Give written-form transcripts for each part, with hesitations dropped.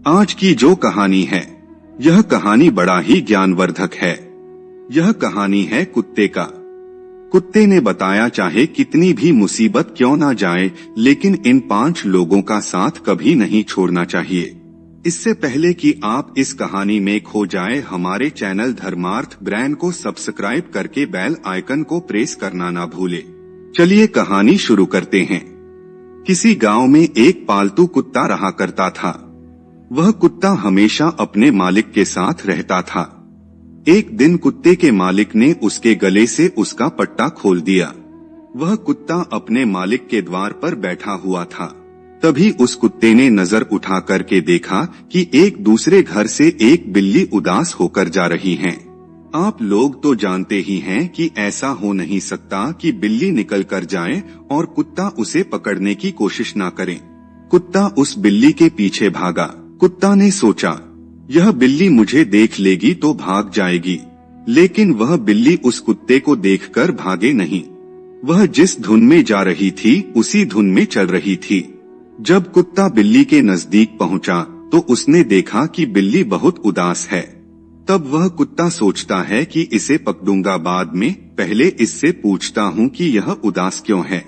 आज की जो कहानी है, यह कहानी बड़ा ही ज्ञानवर्धक है। यह कहानी है कुत्ते का। कुत्ते ने बताया चाहे कितनी भी मुसीबत क्यों ना जाए, लेकिन इन 5 लोगों का साथ कभी नहीं छोड़ना चाहिए। इससे पहले कि आप इस कहानी में खो जाए, हमारे चैनल धर्मार्थ ब्रेन को सब्सक्राइब करके बेल आइकन को प्रेस करना ना भूले। चलिए कहानी शुरू करते हैं। किसी गांव में एक पालतू कुत्ता रहा करता था। वह कुत्ता हमेशा अपने मालिक के साथ रहता था। एक दिन कुत्ते के मालिक ने उसके गले से उसका पट्टा खोल दिया। वह कुत्ता अपने मालिक के द्वार पर बैठा हुआ था। तभी उस कुत्ते ने नजर उठा करके देखा कि एक दूसरे घर से एक बिल्ली उदास होकर जा रही है। आप लोग तो जानते ही हैं कि ऐसा हो नहीं सकता कि बिल्ली निकल कर जाए और कुत्ता उसे पकड़ने की कोशिश ना करे। कुत्ता उस बिल्ली के पीछे भागा। कुत्ता ने सोचा, यह बिल्ली मुझे देख लेगी तो भाग जाएगी, लेकिन वह बिल्ली उस कुत्ते को देखकर भागे नहीं। वह जिस धुन में जा रही थी उसी धुन में चल रही थी। जब कुत्ता बिल्ली के नजदीक पहुंचा तो उसने देखा कि बिल्ली बहुत उदास है। तब वह कुत्ता सोचता है कि इसे पकड़ूंगा बाद में, पहले इससे पूछता हूँ कि यह उदास क्यों है।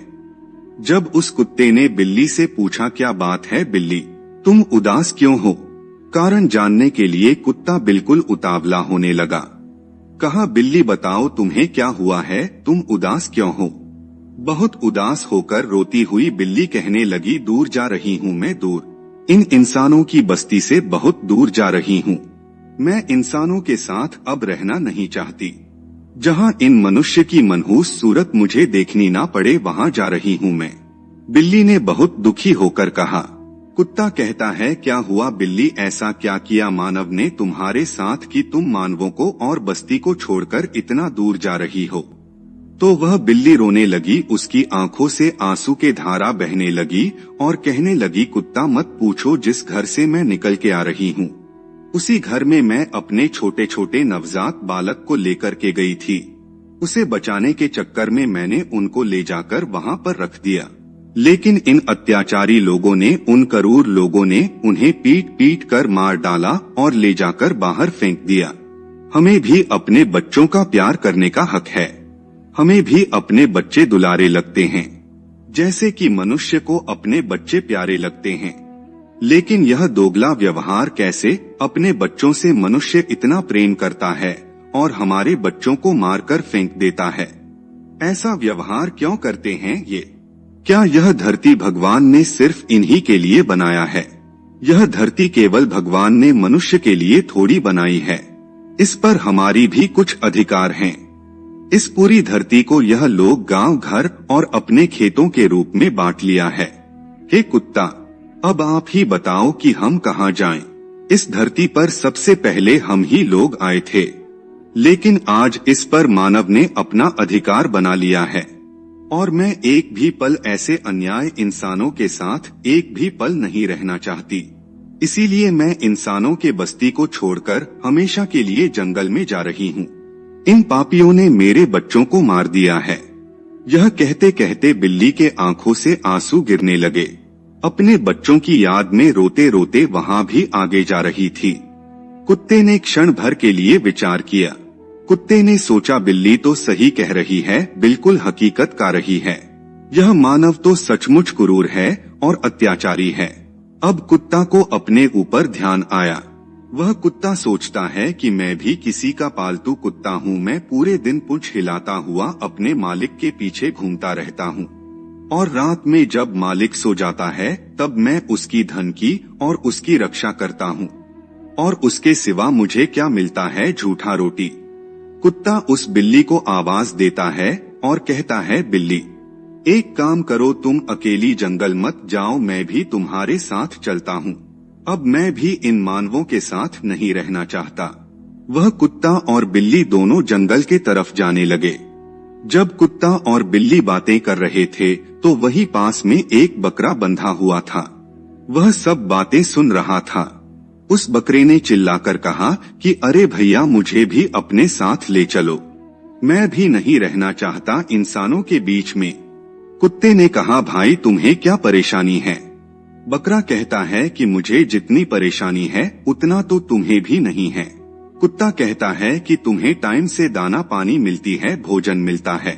जब उस कुत्ते ने बिल्ली से पूछा, क्या बात है बिल्ली, तुम उदास क्यों हो? कारण जानने के लिए कुत्ता बिल्कुल उतावला होने लगा। कहा, बिल्ली बताओ तुम्हें क्या हुआ है, तुम उदास क्यों हो? बहुत उदास होकर रोती हुई बिल्ली कहने लगी, दूर जा रही हूँ मैं, दूर, इन इंसानों की बस्ती से बहुत दूर जा रही हूँ। मैं इंसानों के साथ अब रहना नहीं चाहती। जहाँ इन मनुष्य की मनहूस सूरत मुझे देखनी ना पड़े, वहाँ जा रही हूँ मैं। बिल्ली ने बहुत दुखी होकर कहा। कुत्ता कहता है, क्या हुआ बिल्ली, ऐसा क्या किया मानव ने तुम्हारे साथ कि तुम मानवों को और बस्ती को छोड़कर इतना दूर जा रही हो? तो वह बिल्ली रोने लगी। उसकी आंखों से आंसू के धारा बहने लगी और कहने लगी, कुत्ता मत पूछो, जिस घर से मैं निकल के आ रही हूँ उसी घर में मैं अपने छोटे छोटे नवजात बालक को लेकर के गई थी। उसे बचाने के चक्कर में मैंने उनको ले जाकर वहाँ पर रख दिया, लेकिन इन अत्याचारी लोगों ने, उन क्रूर लोगों ने उन्हें पीट पीट कर मार डाला और ले जाकर बाहर फेंक दिया। हमें भी अपने बच्चों का प्यार करने का हक है। हमें भी अपने बच्चे दुलारे लगते हैं, जैसे कि मनुष्य को अपने बच्चे प्यारे लगते हैं। लेकिन यह दोगला व्यवहार कैसे? अपने बच्चों से मनुष्य इतना प्रेम करता है और हमारे बच्चों को मारकर फेंक देता है। ऐसा व्यवहार क्यों करते हैं ये? क्या यह धरती भगवान ने सिर्फ इन्हीं के लिए बनाया है? यह धरती केवल भगवान ने मनुष्य के लिए थोड़ी बनाई है। इस पर हमारी भी कुछ अधिकार हैं। इस पूरी धरती को यह लोग गांव, घर और अपने खेतों के रूप में बांट लिया है। हे कुत्ता, अब आप ही बताओ कि हम कहाँ जाएं? इस धरती पर सबसे पहले हम ही लोग आए थे, लेकिन आज इस पर मानव ने अपना अधिकार बना लिया है। और मैं एक भी पल ऐसे अन्याय इंसानों के साथ एक भी पल नहीं रहना चाहती। इसीलिए मैं इंसानों के बस्ती को छोड़कर हमेशा के लिए जंगल में जा रही हूँ। इन पापियों ने मेरे बच्चों को मार दिया है। यह कहते कहते बिल्ली के आंखों से आंसू गिरने लगे। अपने बच्चों की याद में रोते रोते वहाँ भी आगे जा रही थी। कुत्ते ने क्षण भर के लिए विचार किया। कुत्ते ने सोचा, बिल्ली तो सही कह रही है, बिल्कुल हकीकत का रही है। यह मानव तो सचमुच क्रूर है और अत्याचारी है। अब कुत्ता को अपने ऊपर ध्यान आया। वह कुत्ता सोचता है कि मैं भी किसी का पालतू कुत्ता हूँ। मैं पूरे दिन पूंछ हिलाता हुआ अपने मालिक के पीछे घूमता रहता हूँ, और रात में जब मालिक सो जाता है तब मैं उसकी धन की और उसकी रक्षा करता हूँ, और उसके सिवा मुझे क्या मिलता है? झूठा रोटी। कुत्ता उस बिल्ली को आवाज देता है और कहता है, बिल्ली एक काम करो, तुम अकेली जंगल मत जाओ, मैं भी तुम्हारे साथ चलता हूँ। अब मैं भी इन मानवों के साथ नहीं रहना चाहता। वह कुत्ता और बिल्ली दोनों जंगल के तरफ जाने लगे। जब कुत्ता और बिल्ली बातें कर रहे थे तो वही पास में एक बकरा बंधा हुआ था। वह सब बातें सुन रहा था। उस बकरे ने चिल्लाकर कहा कि अरे भैया, मुझे भी अपने साथ ले चलो, मैं भी नहीं रहना चाहता इंसानों के बीच में। कुत्ते ने कहा, भाई तुम्हें क्या परेशानी है? बकरा कहता है कि मुझे जितनी परेशानी है उतना तो तुम्हें भी नहीं है। कुत्ता कहता है कि तुम्हें टाइम से दाना पानी मिलती है, भोजन मिलता है,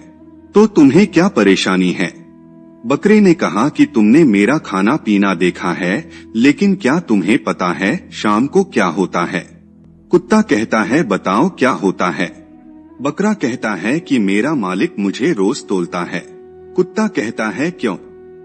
तो तुम्हें क्या परेशानी है। बकरे ने कहा कि तुमने मेरा खाना पीना देखा है, लेकिन क्या तुम्हें पता है शाम को क्या होता है। कुत्ता कहता है बताओ क्या होता है। बकरा कहता है कि मेरा मालिक मुझे रोज तोलता है। कुत्ता कहता है क्यों।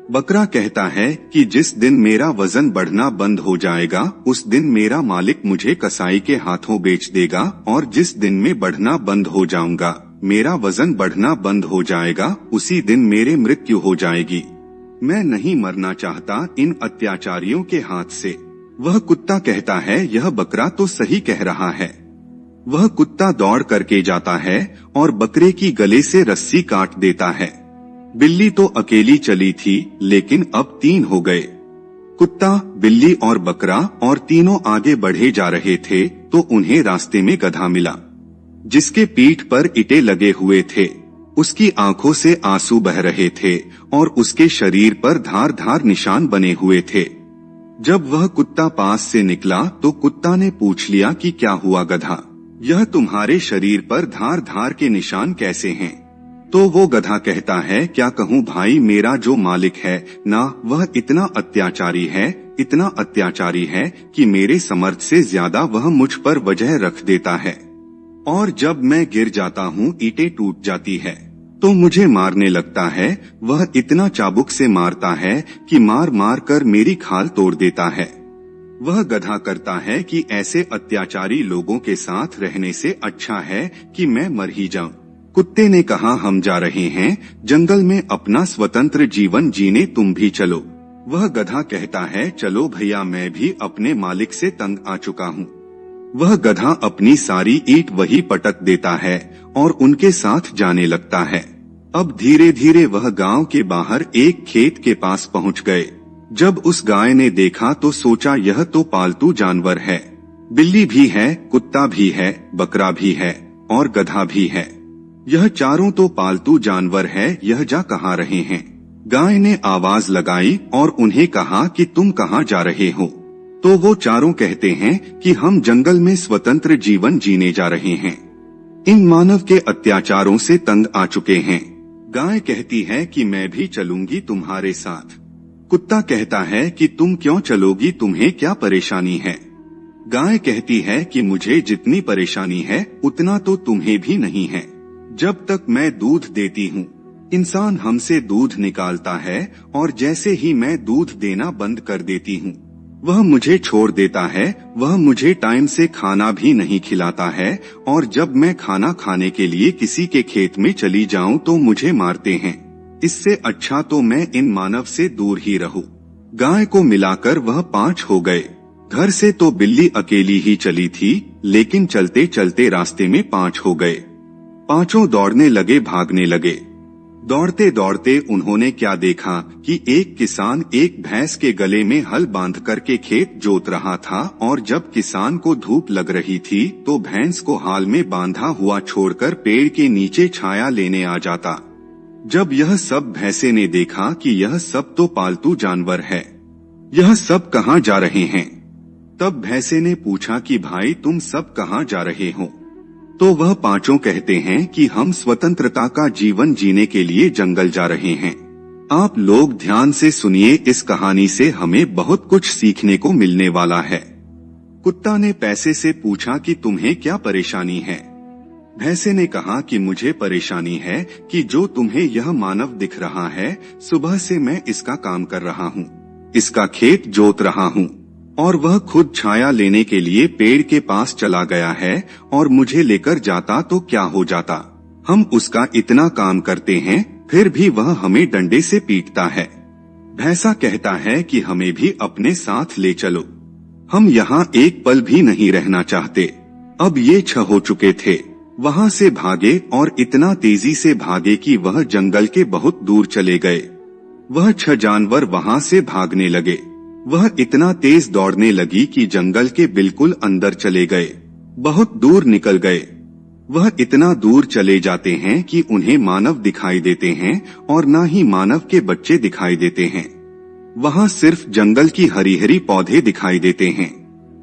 बकरा कहता है कि जिस दिन मेरा वजन बढ़ना बंद हो जाएगा उस दिन मेरा मालिक मुझे कसाई के हाथों बेच देगा, और जिस दिन में बढ़ना बंद हो जाऊंगा, मेरा वजन बढ़ना बंद हो जाएगा, उसी दिन मेरे मृत्यु हो जाएगी। मैं नहीं मरना चाहता इन अत्याचारियों के हाथ से। वह कुत्ता कहता है यह बकरा तो सही कह रहा है। वह कुत्ता दौड़ करके जाता है और बकरे की गले से रस्सी काट देता है। बिल्ली तो अकेली चली थी, लेकिन अब 3 हो गए। कुत्ता, बिल्ली और बकरा और तीनों आगे बढ़े जा रहे थे तो उन्हें रास्ते में गधा मिला, जिसके पीठ पर ईंटें लगे हुए थे। उसकी आंखों से आंसू बह रहे थे और उसके शरीर पर धार धार निशान बने हुए थे। जब वह कुत्ता पास से निकला तो कुत्ता ने पूछ लिया कि क्या हुआ गधा, यह तुम्हारे शरीर पर धार धार के निशान कैसे हैं? तो वो गधा कहता है क्या कहूँ भाई, मेरा जो मालिक है ना, वह इतना अत्याचारी है कि मेरे समर्थ से ज्यादा वह मुझ पर वजह रख देता है, और जब मैं गिर जाता हूँ ईंटें टूट जाती है तो मुझे मारने लगता है। वह इतना चाबुक से मारता है कि मार मार कर मेरी खाल तोड़ देता है। वह गधा करता है कि ऐसे अत्याचारी लोगों के साथ रहने से अच्छा है कि मैं मर ही जाऊं। कुत्ते ने कहा हम जा रहे हैं जंगल में अपना स्वतंत्र जीवन जीने, तुम भी चलो। वह गधा कहता है चलो भैया, मैं भी अपने मालिक से तंग आ चुका हूँ। वह गधा अपनी सारी ईंट वही पटक देता है और उनके साथ जाने लगता है। अब धीरे धीरे वह गांव के बाहर एक खेत के पास पहुँच गए। जब उस गाय ने देखा तो सोचा यह तो पालतू जानवर है, बिल्ली भी है, कुत्ता भी है, बकरा भी है और गधा भी है, यह चारों तो पालतू जानवर है, यह जा कहाँ रहे हैं। गाय ने आवाज लगाई और उन्हें कहा कि तुम कहाँ जा रहे हो। तो वो चारों कहते हैं कि हम जंगल में स्वतंत्र जीवन जीने जा रहे हैं, इन मानव के अत्याचारों से तंग आ चुके हैं। गाय कहती है कि मैं भी चलूंगी तुम्हारे साथ। कुत्ता कहता है कि तुम क्यों चलोगी, तुम्हें क्या परेशानी है। गाय कहती है कि मुझे जितनी परेशानी है उतना तो तुम्हें भी नहीं है। जब तक मैं दूध देती हूँ इंसान हमसे दूध निकालता है, और जैसे ही मैं दूध देना बंद कर देती हूँ वह मुझे छोड़ देता है। वह मुझे टाइम से खाना भी नहीं खिलाता है, और जब मैं खाना खाने के लिए किसी के खेत में चली जाऊं तो मुझे मारते हैं। इससे अच्छा तो मैं इन मानव से दूर ही रहूं। गाय को मिलाकर वह 5 हो गए। घर से तो बिल्ली अकेली ही चली थी, लेकिन चलते चलते रास्ते में 5 हो गए। पांचों दौड़ने लगे, भागने लगे। दौड़ते दौड़ते उन्होंने क्या देखा कि एक किसान एक भैंस के गले में हल बांध करके खेत जोत रहा था, और जब किसान को धूप लग रही थी तो भैंस को हाल में बांधा हुआ छोड़कर पेड़ के नीचे छाया लेने आ जाता। जब यह सब भैंसे ने देखा कि यह सब तो पालतू जानवर है, यह सब कहाँ जा रहे हैं, तब भैंसे ने पूछा कि भाई तुम सब कहाँ जा रहे हो। तो वह पांचों कहते हैं कि हम स्वतंत्रता का जीवन जीने के लिए जंगल जा रहे हैं। आप लोग ध्यान से सुनिए, इस कहानी से हमें बहुत कुछ सीखने को मिलने वाला है। कुत्ता ने पैसे से पूछा कि तुम्हें क्या परेशानी है। भैंसे ने कहा कि मुझे परेशानी है कि जो तुम्हें यह मानव दिख रहा है, सुबह से मैं इसका काम कर रहा हूँ, इसका खेत जोत रहा हूँ, और वह खुद छाया लेने के लिए पेड़ के पास चला गया है, और मुझे लेकर जाता तो क्या हो जाता। हम उसका इतना काम करते हैं फिर भी वह हमें डंडे से पीटता है। भैंसा कहता है कि हमें भी अपने साथ ले चलो, हम यहाँ एक पल भी नहीं रहना चाहते। अब ये 6 हो चुके थे। वहाँ से भागे और इतना तेजी से भागे कि वह जंगल के बहुत दूर चले गए। वह 6 जानवर वहाँ से भागने लगे। वह इतना तेज दौड़ने लगी कि जंगल के बिल्कुल अंदर चले गए, बहुत दूर निकल गए। वह इतना दूर चले जाते हैं कि उन्हें मानव दिखाई देते हैं और ना ही मानव के बच्चे दिखाई देते हैं। वहाँ सिर्फ जंगल की हरी हरी पौधे दिखाई देते हैं।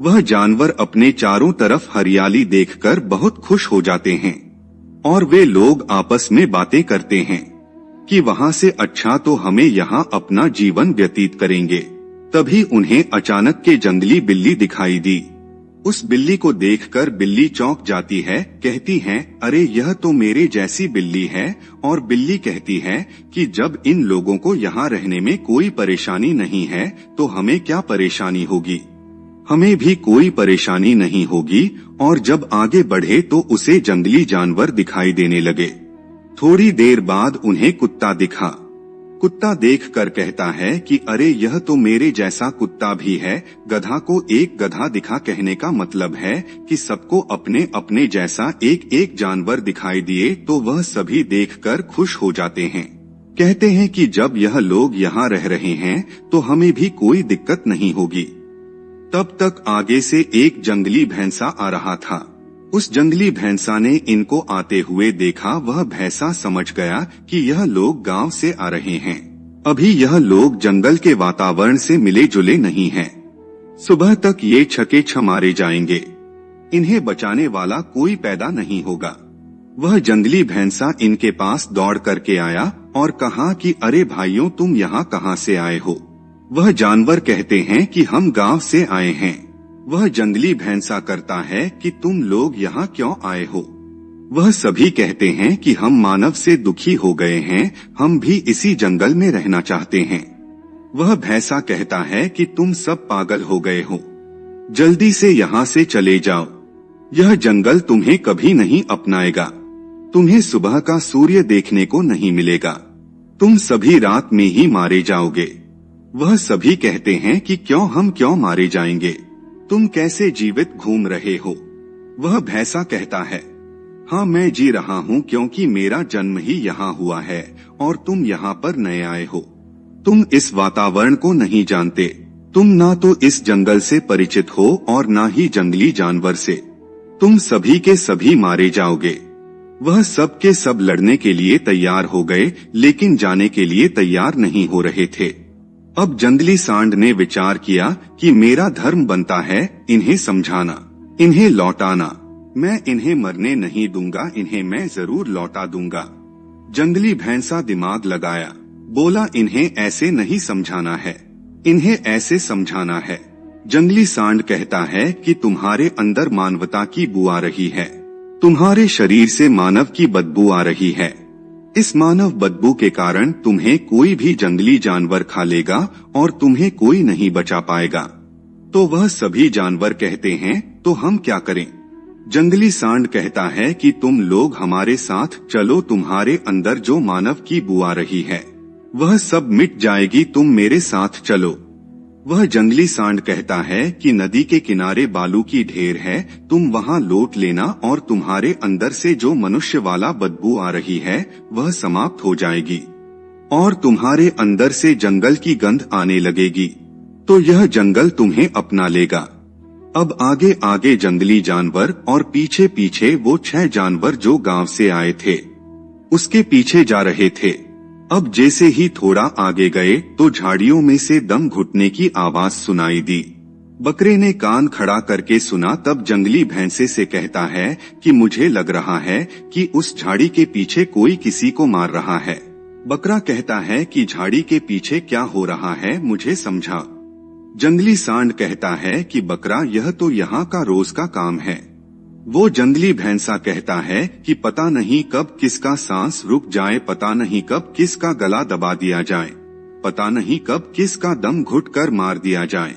वह जानवर अपने चारों तरफ हरियाली देखकर बहुत खुश हो जाते हैं और वे लोग आपस में बातें करते हैं कि वहाँ से अच्छा तो हमें यहाँ अपना जीवन व्यतीत करेंगे। तभी उन्हें अचानक के जंगली बिल्ली दिखाई दी। उस बिल्ली को देखकर बिल्ली चौंक जाती है, कहती है, अरे यह तो मेरे जैसी बिल्ली है। और बिल्ली कहती है कि जब इन लोगों को यहाँ रहने में कोई परेशानी नहीं है तो हमें क्या परेशानी होगी। हमें भी कोई परेशानी नहीं होगी। और जब आगे बढ़े तो उसे जंगली जानवर दिखाई देने लगे। थोड़ी देर बाद उन्हें कुत्ता दिखा। कुत्ता देखकर कहता है कि अरे यह तो मेरे जैसा कुत्ता भी है। गधा को एक गधा दिखा कहने का मतलब है कि सबको अपने अपने जैसा एक एक जानवर दिखाई दिए तो वह सभी देखकर खुश हो जाते हैं। कहते हैं कि जब यह लोग यहाँ रह रहे हैं तो हमें भी कोई दिक्कत नहीं होगी। तब तक आगे से एक जंगली भैंसा आ रहा था। उस जंगली भैंसा ने इनको आते हुए देखा। वह भैंसा समझ गया कि यह लोग गांव से आ रहे हैं। अभी यह लोग जंगल के वातावरण से मिले जुले नहीं हैं। सुबह तक ये छके छ मारे जाएंगे। इन्हें बचाने वाला कोई पैदा नहीं होगा। वह जंगली भैंसा इनके पास दौड़ करके आया और कहा कि अरे भाइयों, तुम यहाँ कहाँ से आए हो। वह जानवर कहते हैं कि हम गांव से आए हैं। वह जंगली भैंसा करता है कि तुम लोग यहाँ क्यों आए हो। वह सभी कहते हैं कि हम मानव से दुखी हो गए हैं, हम भी इसी जंगल में रहना चाहते हैं। वह भैंसा कहता है कि तुम सब पागल हो गए हो, जल्दी से यहाँ से चले जाओ। यह जंगल तुम्हें कभी नहीं अपनाएगा। तुम्हें सुबह का सूर्य देखने को नहीं मिलेगा। तुम सभी रात में ही मारे जाओगे। वह सभी कहते हैं कि हम क्यों मारे जाएंगे, तुम कैसे जीवित घूम रहे हो। वह भैंसा कहता है, हाँ मैं जी रहा हूँ क्योंकि मेरा जन्म ही यहाँ हुआ है और तुम यहाँ पर नए आए हो। तुम इस वातावरण को नहीं जानते। तुम ना तो इस जंगल से परिचित हो और ना ही जंगली जानवर से। तुम सभी के सभी मारे जाओगे। वह सब के सब लड़ने के लिए तैयार हो गए लेकिन जाने के लिए तैयार नहीं हो रहे थे। अब जंगली सांड ने विचार किया कि मेरा धर्म बनता है इन्हें समझाना, इन्हें लौटाना। मैं इन्हें मरने नहीं दूंगा, इन्हें मैं जरूर लौटा दूंगा। जंगली भैंसा दिमाग लगाया, बोला इन्हें ऐसे नहीं समझाना है, इन्हें ऐसे समझाना है। जंगली सांड कहता है कि तुम्हारे अंदर मानवता की बू आ रही है, तुम्हारे शरीर से मानव की बदबू आ रही है। इस मानव बदबू के कारण तुम्हें कोई भी जंगली जानवर खा लेगा और तुम्हें कोई नहीं बचा पाएगा। तो वह सभी जानवर कहते हैं तो हम क्या करें। जंगली सांड कहता है कि तुम लोग हमारे साथ चलो, तुम्हारे अंदर जो मानव की बू आ रही है वह सब मिट जाएगी, तुम मेरे साथ चलो। वह जंगली सांड कहता है कि नदी के किनारे बालू की ढेर है, तुम वहाँ लौट लेना और तुम्हारे अंदर से जो मनुष्य वाला बदबू आ रही है वह समाप्त हो जाएगी और तुम्हारे अंदर से जंगल की गंध आने लगेगी, तो यह जंगल तुम्हें अपना लेगा। अब आगे आगे जंगली जानवर और पीछे पीछे वो 6 जानवर जो गांव से आए थे उसके पीछे जा रहे थे। अब जैसे ही थोड़ा आगे गए तो झाड़ियों में से दम घुटने की आवाज सुनाई दी। बकरे ने कान खड़ा करके सुना। तब जंगली भैंसे से कहता है कि मुझे लग रहा है कि उस झाड़ी के पीछे कोई किसी को मार रहा है। बकरा कहता है कि झाड़ी के पीछे क्या हो रहा है, मुझे समझा। जंगली सांड कहता है कि बकरा, यह तो यहाँ का रोज का काम है। वो जंगली भैंसा कहता है कि पता नहीं कब किसका सांस रुक जाए, पता नहीं कब किसका गला दबा दिया जाए, पता नहीं कब किसका दम घुट कर मार दिया जाए।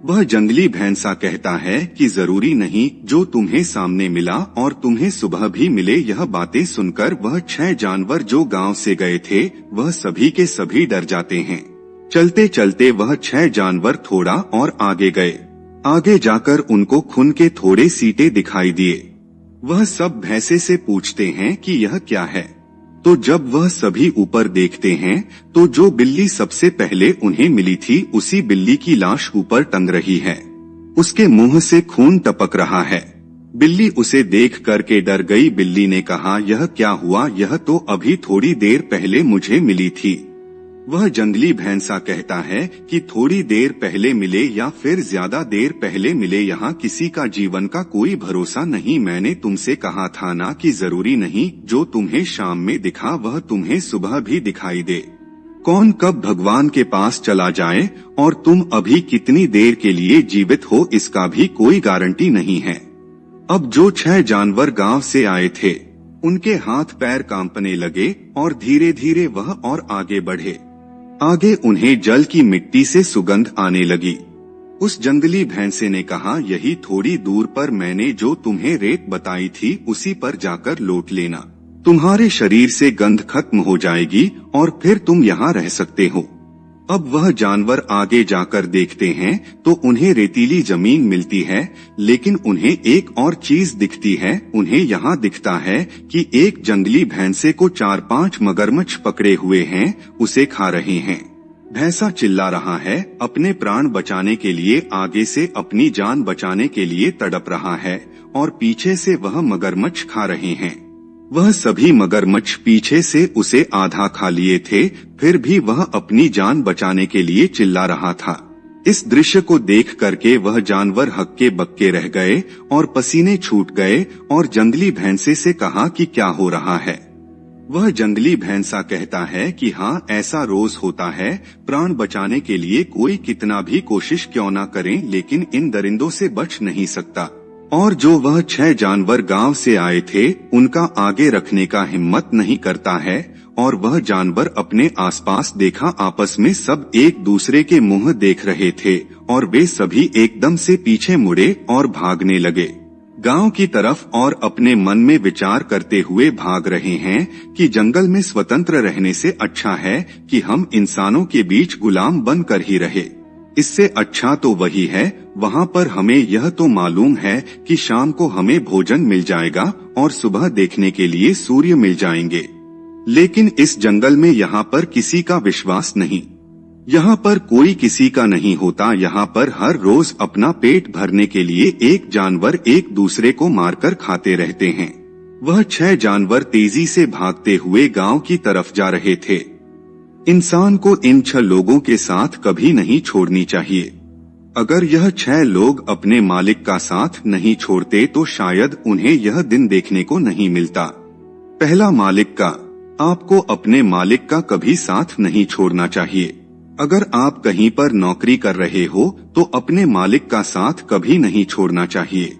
वह जंगली भैंसा कहता है कि जरूरी नहीं, जो तुम्हें सामने मिला और तुम्हें सुबह भी मिले। यह बातें सुनकर वह 6 जानवर जो गांव से गए थे वह सभी के सभी डर जाते हैं। चलते चलते वह 6 जानवर थोड़ा और आगे गए। आगे जाकर उनको खून के थोड़े सीटे दिखाई दिए। वह सब भैंसे से पूछते हैं कि यह क्या है। तो जब वह सभी ऊपर देखते हैं तो जो बिल्ली सबसे पहले उन्हें मिली थी उसी बिल्ली की लाश ऊपर टंग रही है। उसके मुंह से खून टपक रहा है। बिल्ली उसे देख करके डर गई। बिल्ली ने कहा, यह क्या हुआ, यह तो अभी थोड़ी देर पहले मुझे मिली थी। वह जंगली भैंसा कहता है कि थोड़ी देर पहले मिले या फिर ज्यादा देर पहले मिले, यहाँ किसी का जीवन का कोई भरोसा नहीं। मैंने तुमसे कहा था ना कि जरूरी नहीं जो तुम्हें शाम में दिखा वह तुम्हें सुबह भी दिखाई दे। कौन कब भगवान के पास चला जाए और तुम अभी कितनी देर के लिए जीवित हो इसका भी कोई गारंटी नहीं है। अब जो 6 जानवर गांव से आए थे उनके हाथ पैर कांपने लगे और धीरे धीरे वह और आगे बढ़े। आगे उन्हें जल की मिट्टी से सुगंध आने लगी। उस जंगली भैंसे ने कहा, यही थोड़ी दूर पर मैंने जो तुम्हें रेत बताई थी उसी पर जाकर लौट लेना। तुम्हारे शरीर से गंध खत्म हो जाएगी और फिर तुम यहाँ रह सकते हो। अब वह जानवर आगे जाकर देखते हैं तो उन्हें रेतीली जमीन मिलती है, लेकिन उन्हें एक और चीज दिखती है। उन्हें यहाँ दिखता है कि एक जंगली भैंसे को 4-5 मगरमच्छ पकड़े हुए हैं, उसे खा रहे हैं। भैंसा चिल्ला रहा है, अपने प्राण बचाने के लिए, आगे से अपनी जान बचाने के लिए तड़प रहा है और पीछे से वह मगरमच्छ खा रहे हैं। वह सभी मगरमच्छ पीछे से उसे आधा खा लिए थे, फिर भी वह अपनी जान बचाने के लिए चिल्ला रहा था। इस दृश्य को देख करके वह जानवर हक्के बक्के रह गए और पसीने छूट गए और जंगली भैंसे से कहा कि क्या हो रहा है। वह जंगली भैंसा कहता है कि हाँ, ऐसा रोज होता है। प्राण बचाने के लिए कोई कितना भी कोशिश क्यों ना करें, लेकिन इन दरिंदों से बच नहीं सकता। और जो वह 6 जानवर गांव से आए थे उनका आगे रखने का हिम्मत नहीं करता है। और वह जानवर अपने आसपास देखा, आपस में सब एक दूसरे के मुंह देख रहे थे और वे सभी एकदम से पीछे मुड़े और भागने लगे गांव की तरफ, और अपने मन में विचार करते हुए भाग रहे हैं कि जंगल में स्वतंत्र रहने से अच्छा है कि हम इंसानों के बीच गुलाम बनकर ही रहे। इससे अच्छा तो वही है। वहाँ पर हमें यह तो मालूम है कि शाम को हमें भोजन मिल जाएगा और सुबह देखने के लिए सूर्य मिल जाएंगे, लेकिन इस जंगल में यहाँ पर किसी का विश्वास नहीं। यहाँ पर कोई किसी का नहीं होता। यहाँ पर हर रोज अपना पेट भरने के लिए एक जानवर एक दूसरे को मारकर खाते रहते हैं। वह 6 जानवर तेजी से भागते हुए गांव की तरफ जा रहे थे। इंसान को इन 6 लोगों के साथ कभी नहीं छोड़नी चाहिए। अगर यह 6 लोग अपने मालिक का साथ नहीं छोड़ते तो शायद उन्हें यह दिन देखने को नहीं मिलता। पहला, मालिक का। आपको अपने मालिक का कभी साथ नहीं छोड़ना चाहिए। अगर आप कहीं पर नौकरी कर रहे हो तो अपने मालिक का साथ कभी नहीं छोड़ना चाहिए।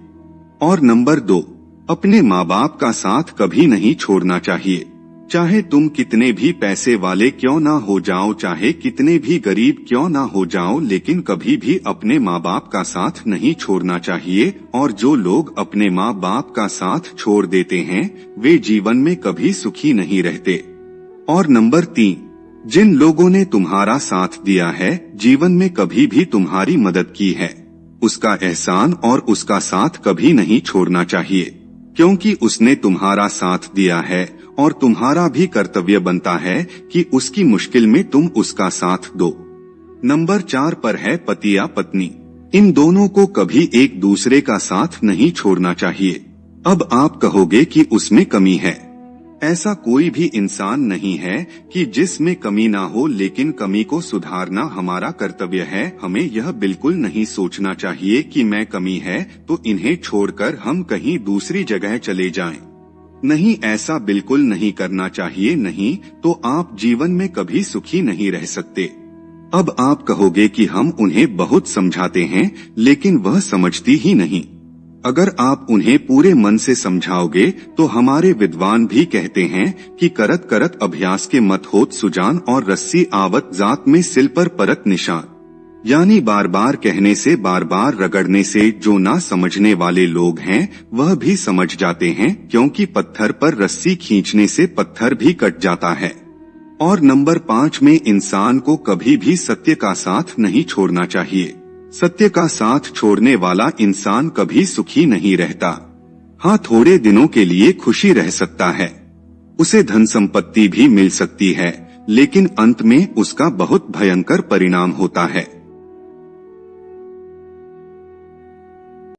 और नंबर 2, अपने माँ बाप का साथ कभी नहीं छोड़ना चाहिए। चाहे तुम कितने भी पैसे वाले क्यों ना हो जाओ, चाहे कितने भी गरीब क्यों ना हो जाओ, लेकिन कभी भी अपने माँ बाप का साथ नहीं छोड़ना चाहिए। और जो लोग अपने माँ बाप का साथ छोड़ देते हैं वे जीवन में कभी सुखी नहीं रहते। और नंबर 3, जिन लोगों ने तुम्हारा साथ दिया है, जीवन में कभी भी तुम्हारी मदद की है, उसका एहसान और उसका साथ कभी नहीं छोड़ना चाहिए, क्योंकि उसने तुम्हारा साथ दिया है और तुम्हारा भी कर्तव्य बनता है कि उसकी मुश्किल में तुम उसका साथ दो। नंबर 4 पर है पति या पत्नी। इन दोनों को कभी एक दूसरे का साथ नहीं छोड़ना चाहिए। अब आप कहोगे कि उसमें कमी है। ऐसा कोई भी इंसान नहीं है कि जिसमें कमी ना हो, लेकिन कमी को सुधारना हमारा कर्तव्य है। हमें यह बिल्कुल नहीं सोचना चाहिए कि मैं कमी है तो इन्हें छोड़कर हम कहीं दूसरी जगह चले जाएं। नहीं, ऐसा बिल्कुल नहीं करना चाहिए, नहीं तो आप जीवन में कभी सुखी नहीं रह सकते। अब आप कहोगे कि हम उन्हें बहुत समझाते हैं, लेकिन वह समझती ही नहीं। अगर आप उन्हें पूरे मन से समझाओगे तो हमारे विद्वान भी कहते हैं कि करत करत अभ्यास के मत होत सुजान, और रस्सी आवत जात में सिल पर परत निशान। यानी बार बार कहने से, बार बार रगड़ने से जो ना समझने वाले लोग हैं वह भी समझ जाते हैं, क्योंकि पत्थर पर रस्सी खींचने से पत्थर भी कट जाता है। और नंबर 5 में इंसान को कभी भी सत्य का साथ नहीं छोड़ना चाहिए। सत्य का साथ छोड़ने वाला इंसान कभी सुखी नहीं रहता। हाँ, थोड़े दिनों के लिए खुशी रह सकता है, उसे धन संपत्ति भी मिल सकती है, लेकिन अंत में उसका बहुत भयंकर परिणाम होता है।